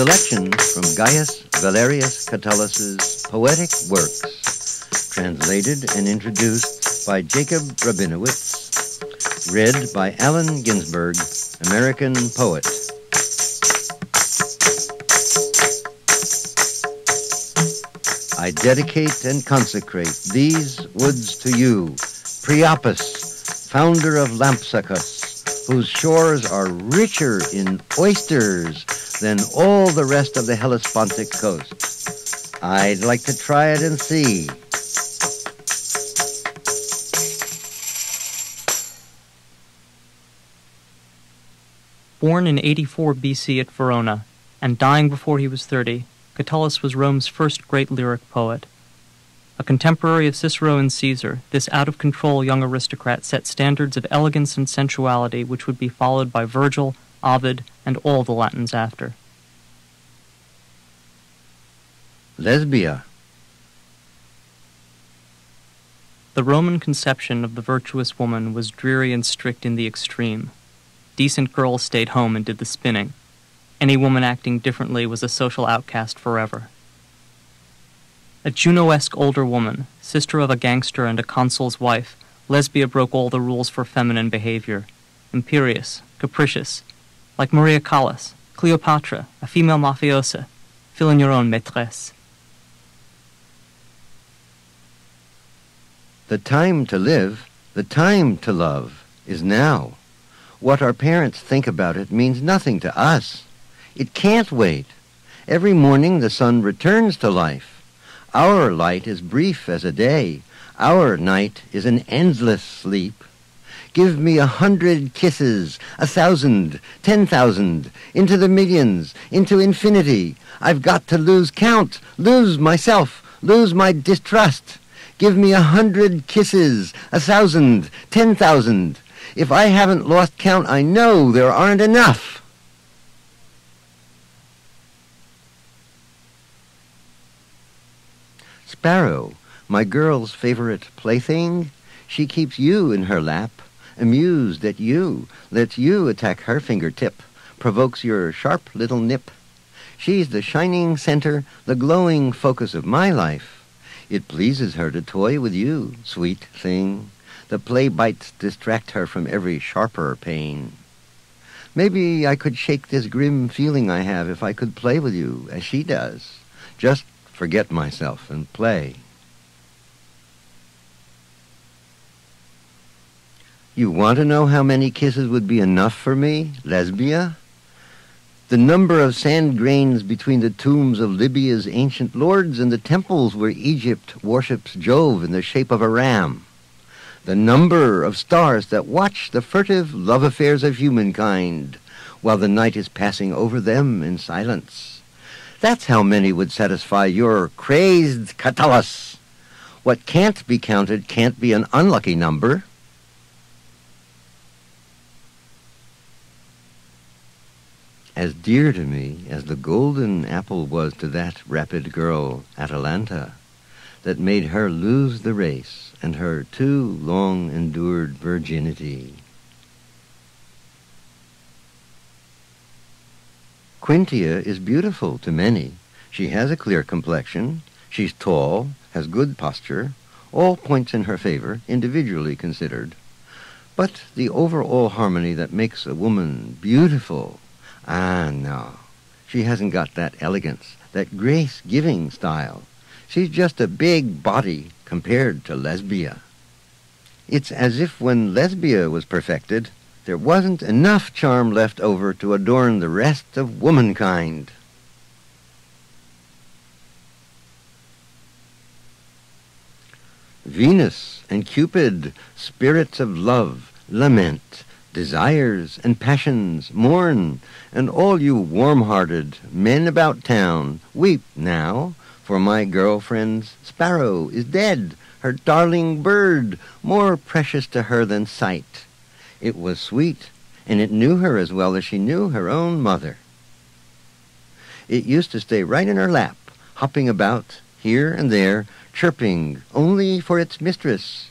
Selection from Gaius Valerius Catullus's poetic works, translated and introduced by Jacob Rabinowitz, read by Allen Ginsberg, American poet. I dedicate and consecrate these woods to you, Priapus, founder of Lampsacus, whose shores are richer in oysters than all the rest of the Hellespontic coast. I'd like to try it and see. Born in 84 BC at Verona, and dying before he was 30, Catullus was Rome's first great lyric poet. A contemporary of Cicero and Caesar, this out-of-control young aristocrat set standards of elegance and sensuality which would be followed by Virgil, Ovid, and all the Latins after. Lesbia. The Roman conception of the virtuous woman was dreary and strict in the extreme. Decent girls stayed home and did the spinning. Any woman acting differently was a social outcast forever. A Juno-esque older woman, sister of a gangster and a consul's wife, Lesbia broke all the rules for feminine behavior. Imperious, capricious, like Maria Callas, Cleopatra, a female mafiosa, fill in your own maîtresse. The time to live, the time to love, is now. What our parents think about it means nothing to us. It can't wait. Every morning the sun returns to life. Our light is brief as a day. Our night is an endless sleep. Give me 100 kisses, 1,000, 10,000, into the millions, into infinity. I've got to lose count, lose myself, lose my distrust. Give me 100 kisses, 1,000, 10,000. If I haven't lost count, I know there aren't enough. Sparrow, my girl's favorite plaything, she keeps you in her lap, amused at you, lets you attack her fingertip, provokes your sharp little nip. She's the shining center, the glowing focus of my life. It pleases her to toy with you, sweet thing. The play bites distract her from every sharper pain. Maybe I could shake this grim feeling I have if I could play with you as she does. Just forget myself and play. You want to know how many kisses would be enough for me, Lesbia? The number of sand grains between the tombs of Libya's ancient lords and the temples where Egypt worships Jove in the shape of a ram. The number of stars that watch the furtive love affairs of humankind while the night is passing over them in silence. That's how many would satisfy your crazed Catullus. What can't be counted can't be an unlucky number. As dear to me as the golden apple was to that rapid girl, Atalanta, that made her lose the race and her too long-endured virginity. Quintia is beautiful to many. She has a clear complexion, she's tall, has good posture, all points in her favor, individually considered. But the overall harmony that makes a woman beautiful, no, she hasn't got that elegance, that grace-giving style. She's just a big body compared to Lesbia. It's as if when Lesbia was perfected, there wasn't enough charm left over to adorn the rest of womankind. Venus and Cupid, spirits of love, lament, desires and passions mourn, and all you warm-hearted men about town, weep now, for my girlfriend's sparrow is dead, her darling bird, more precious to her than sight. It was sweet, and it knew her as well as she knew her own mother. It used to stay right in her lap, hopping about here and there, chirping only for its mistress.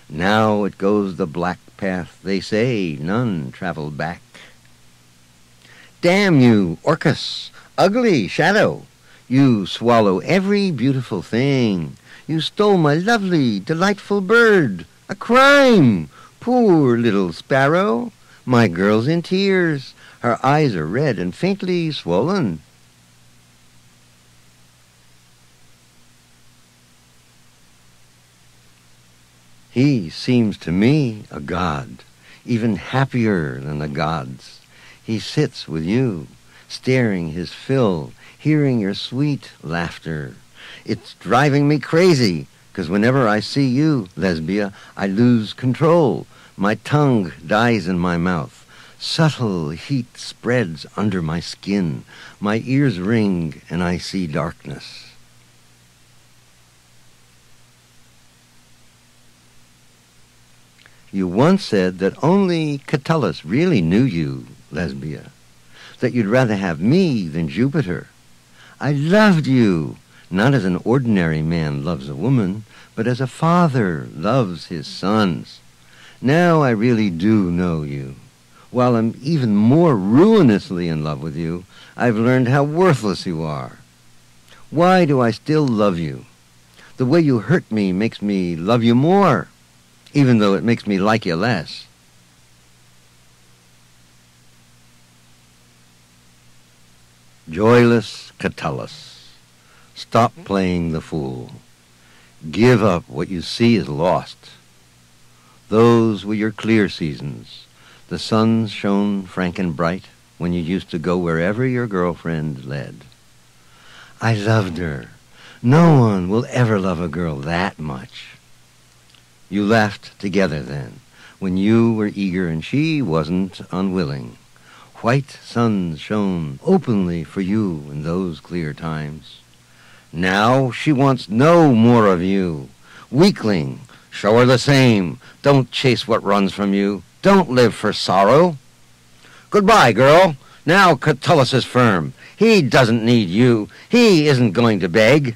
Now it goes the black path, they say, none travel back. Damn you, Orcus! Ugly shadow, you swallow every beautiful thing. You stole my lovely, delightful bird. A crime! Poor little sparrow. My girl's in tears. Her eyes are red and faintly swollen. He seems to me a god, even happier than the gods. He sits with you, staring his fill, hearing your sweet laughter. It's driving me crazy, 'cause whenever I see you, Lesbia, I lose control. My tongue dies in my mouth. Subtle heat spreads under my skin. My ears ring, and I see darkness. You once said that only Catullus really knew you, Lesbia, that you'd rather have me than Jupiter. I loved you, not as an ordinary man loves a woman, but as a father loves his sons. Now I really do know you. While I'm even more ruinously in love with you, I've learned how worthless you are. Why do I still love you? The way you hurt me makes me love you more, even though it makes me like you less. Joyless Catullus, stop playing the fool. Give up what you see is lost. Those were your clear seasons. The sun shone frank and bright when you used to go wherever your girlfriend led. I loved her. No one will ever love a girl that much. You laughed together then, when you were eager and she wasn't unwilling. White suns shone openly for you in those clear times. Now she wants no more of you. Weakling, show her the same. Don't chase what runs from you. Don't live for sorrow. Goodbye, girl. Now Catullus is firm. He doesn't need you. He isn't going to beg.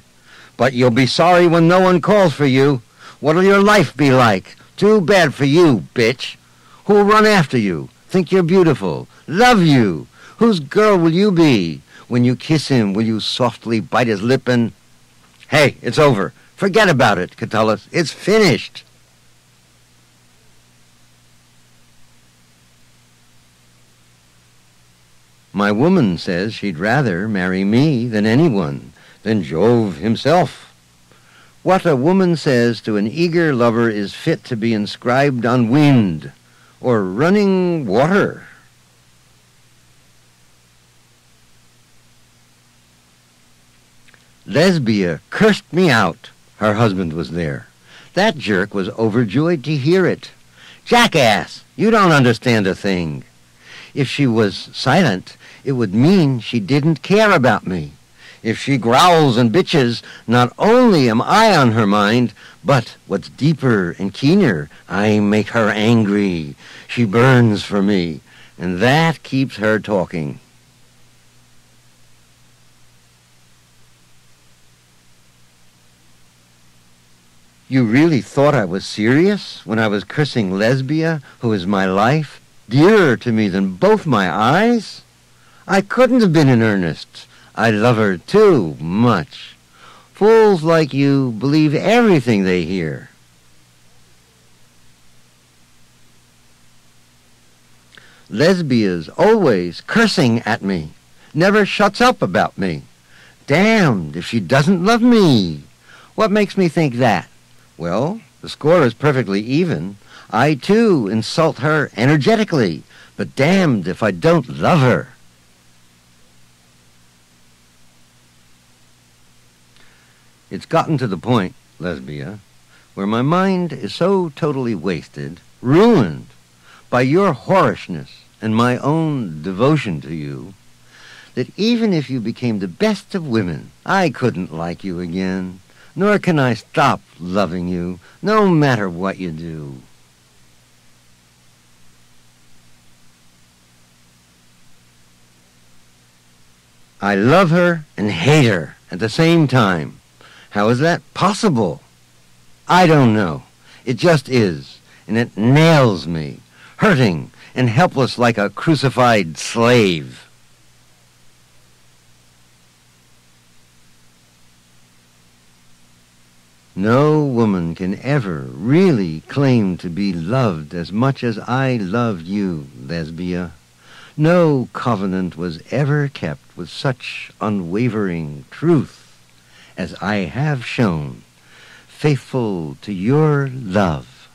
But you'll be sorry when no one calls for you. What'll your life be like? Too bad for you, bitch. Who'll run after you? Think you're beautiful? Love you? Whose girl will you be? When you kiss him, will you softly bite his lip and... Hey, it's over. Forget about it, Catullus. It's finished. My woman says she'd rather marry me than anyone, than Jove himself. What a woman says to an eager lover is fit to be inscribed on wind or running water. Lesbia cursed me out. Her husband was there. That jerk was overjoyed to hear it. Jackass, you don't understand a thing. If she was silent, it would mean she didn't care about me. If she growls and bitches, not only am I on her mind, but what's deeper and keener, I make her angry. She burns for me, and that keeps her talking. You really thought I was serious when I was cursing Lesbia, who is my life, dearer to me than both my eyes? I couldn't have been in earnest. I love her too much. Fools like you believe everything they hear. Lesbia's always cursing at me, never shuts up about me. Damned if she doesn't love me. What makes me think that? Well, the score is perfectly even. I, too, insult her energetically, but damned if I don't love her. It's gotten to the point, Lesbia, where my mind is so totally wasted, ruined, by your whorishness and my own devotion to you, that even if you became the best of women, I couldn't like you again, nor can I stop loving you, no matter what you do. I love her and hate her at the same time. How is that possible? I don't know. It just is, and it nails me, hurting and helpless like a crucified slave. No woman can ever really claim to be loved as much as I love you, Lesbia. No covenant was ever kept with such unwavering truth as I have shown, faithful to your love.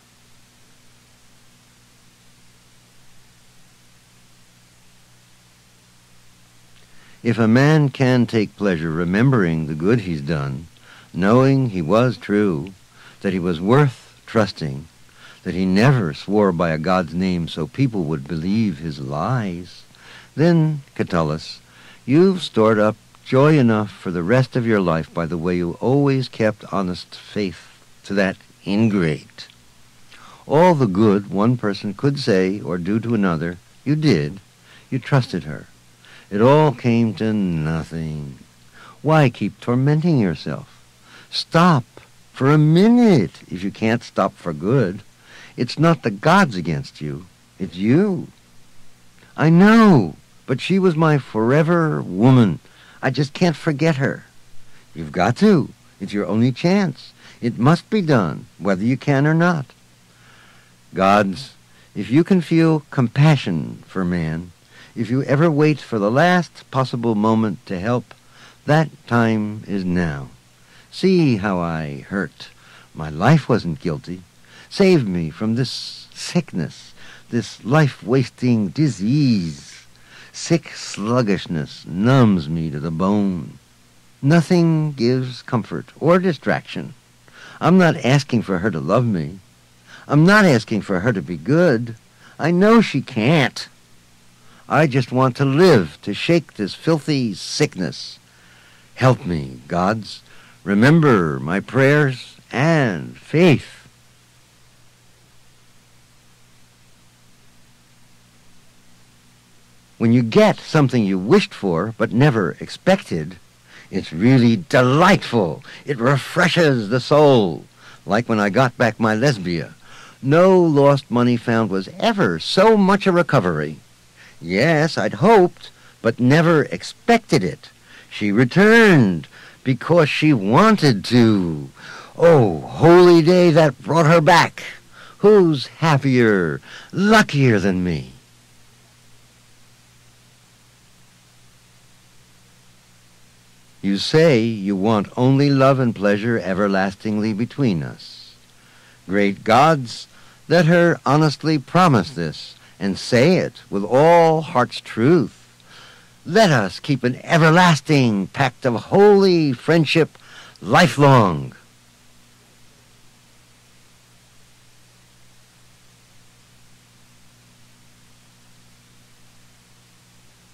If a man can take pleasure remembering the good he's done, knowing he was true, that he was worth trusting, that he never swore by a God's name so people would believe his lies, then, Catullus, you've stored up joy enough for the rest of your life by the way you always kept honest faith to that ingrate. All the good one person could say or do to another, you did. You trusted her. It all came to nothing. Why keep tormenting yourself? Stop for a minute if you can't stop for good. It's not the gods against you. It's you. I know, but she was my forever woman. I just can't forget her. You've got to. It's your only chance. It must be done, whether you can or not. Gods, if you can feel compassion for man, if you ever wait for the last possible moment to help, that time is now. See how I hurt. My life wasn't guilty. Save me from this sickness, this life-wasting disease. Sick sluggishness numbs me to the bone. Nothing gives comfort or distraction. I'm not asking for her to love me. I'm not asking for her to be good. I know she can't. I just want to live, to shake this filthy sickness. Help me, gods. Remember my prayers and faith. When you get something you wished for but never expected, it's really delightful. It refreshes the soul. Like when I got back my Lesbia. No lost money found was ever so much a recovery. Yes, I'd hoped, but never expected it. She returned because she wanted to. Oh, holy day that brought her back. Who's happier, luckier than me? You say you want only love and pleasure everlastingly between us. Great gods, let her honestly promise this, and say it with all heart's truth. Let us keep an everlasting pact of holy friendship lifelong.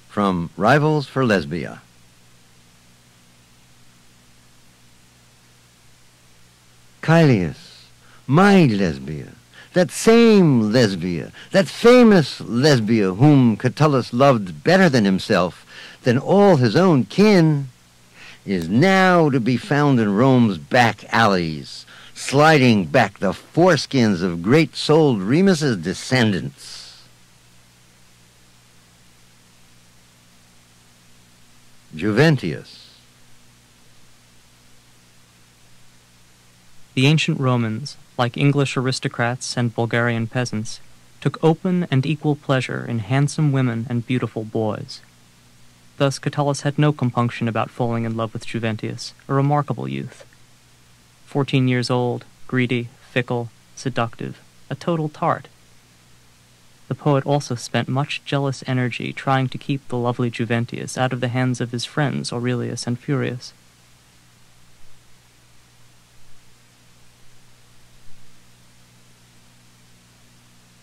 From Rivals for Lesbia. Catullus, my Lesbia, that same Lesbia, that famous Lesbia whom Catullus loved better than himself, than all his own kin, is now to be found in Rome's back alleys, sliding back the foreskins of great-souled Remus's descendants. Juventius. The ancient Romans, like English aristocrats and Bulgarian peasants, took open and equal pleasure in handsome women and beautiful boys. Thus Catullus had no compunction about falling in love with Juventius, a remarkable youth. 14 years old, greedy, fickle, seductive, a total tart. The poet also spent much jealous energy trying to keep the lovely Juventius out of the hands of his friends Aurelius and Furius.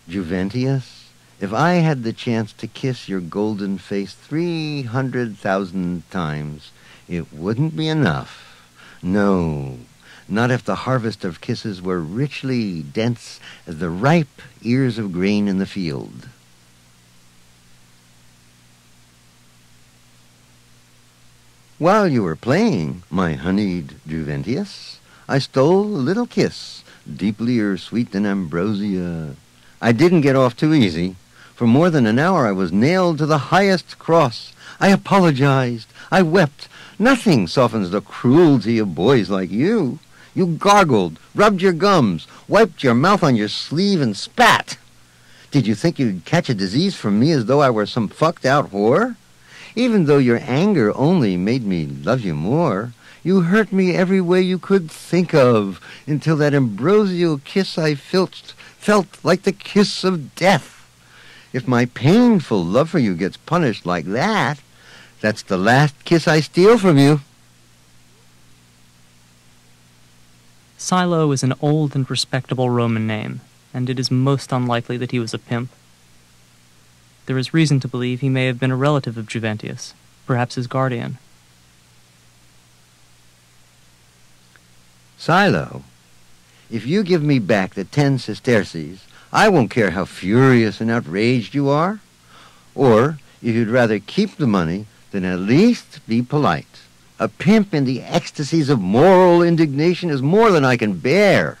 Juventius, if I had the chance to kiss your golden face 300,000 times, it wouldn't be enough. No, not if the harvest of kisses were richly dense as the ripe ears of grain in the field. While you were playing, my honeyed Juventius, I stole a little kiss, deeplier sweet than ambrosia. I didn't get off too easy. For more than an hour I was nailed to the highest cross. I apologized. I wept. Nothing softens the cruelty of boys like you. You gargled, rubbed your gums, wiped your mouth on your sleeve, and spat. Did you think you'd catch a disease from me as though I were some fucked-out whore? Even though your anger only made me love you more, you hurt me every way you could think of, until that ambrosial kiss I felt like the kiss of death. If my painful love for you gets punished like that, that's the last kiss I steal from you. Silo is an old and respectable Roman name, and it is most unlikely that he was a pimp. There is reason to believe he may have been a relative of Juventius, perhaps his guardian. Silo, if you give me back the 10 sesterces, I won't care how furious and outraged you are. Or, if you'd rather keep the money, then at least be polite. A pimp in the ecstasies of moral indignation is more than I can bear.